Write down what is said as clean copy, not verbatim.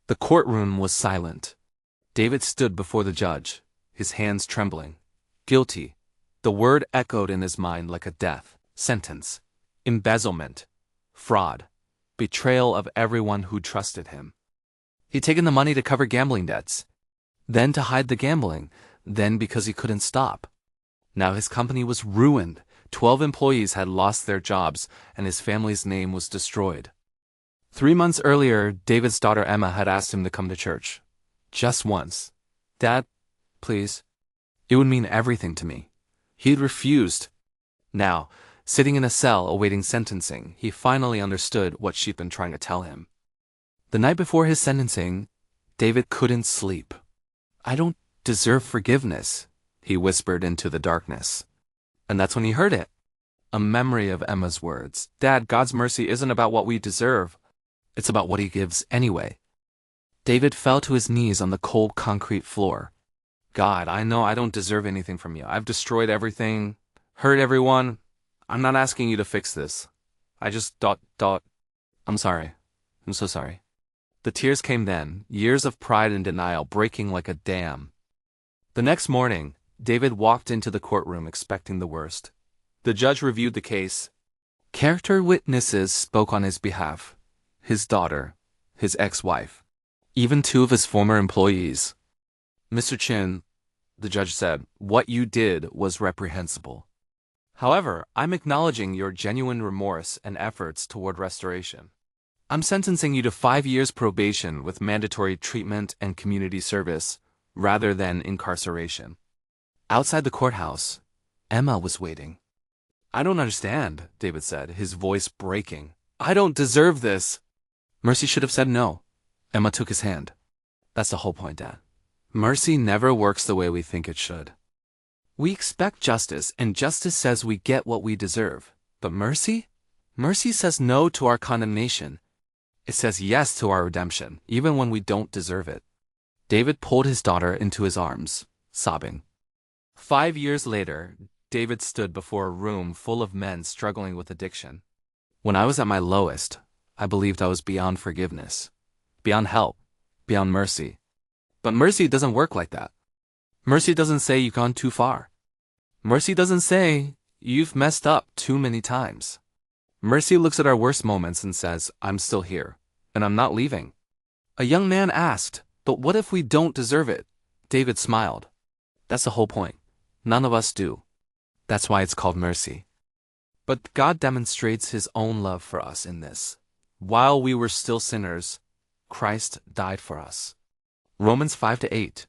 The courtroom was silent. David stood before the judge, his hands trembling. Guilty. The word echoed in his mind like a death sentence. Embezzlement. Fraud. Betrayal of everyone who trusted him. He'd taken the money to cover gambling debts, then to hide the gambling, then because he couldn't stop. Now his company was ruined. 12 employees had lost their jobs, and his family's name was destroyed. 3 months earlier, David's daughter Emma had asked him to come to church. Just once. "Dad, please." It would mean everything to me. He'd refused. Now, sitting in a cell awaiting sentencing, he finally understood what she'd been trying to tell him. The night before his sentencing, David couldn't sleep. "I don't deserve forgiveness," he whispered into the darkness. And that's when he heard it. A memory of Emma's words. "Dad, God's mercy isn't about what we deserve. It's about what he gives anyway." David fell to his knees on the cold concrete floor. "God, I know I don't deserve anything from you. I've destroyed everything, hurt everyone. I'm not asking you to fix this. I just I'm sorry. I'm so sorry." The tears came then, years of pride and denial breaking like a dam. The next morning, David walked into the courtroom expecting the worst. The judge reviewed the case. Character witnesses spoke on his behalf. His daughter, his ex-wife, even 2 of his former employees. "Mr. Chin," the judge said, "what you did was reprehensible. However, I'm acknowledging your genuine remorse and efforts toward restoration. I'm sentencing you to 5 years probation with mandatory treatment and community service, rather than incarceration." Outside the courthouse, Emma was waiting. "I don't understand," David said, his voice breaking. "I don't deserve this." Mercy should have said no. Emma took his hand. "That's the whole point, Dad. Mercy never works the way we think it should. We expect justice, and justice says we get what we deserve. But mercy? Mercy says no to our condemnation. It says yes to our redemption, even when we don't deserve it." David pulled his daughter into his arms, sobbing. 5 years later, David stood before a room full of men struggling with addiction. "When I was at my lowest, I believed I was beyond forgiveness, beyond help, beyond mercy. But mercy doesn't work like that. Mercy doesn't say you've gone too far. Mercy doesn't say you've messed up too many times. Mercy looks at our worst moments and says, I'm still here, and I'm not leaving." A young man asked, "But what if we don't deserve it?" David smiled. "That's the whole point. None of us do. That's why it's called mercy. But God demonstrates his own love for us in this. While we were still sinners, Christ died for us." Romans 5-8.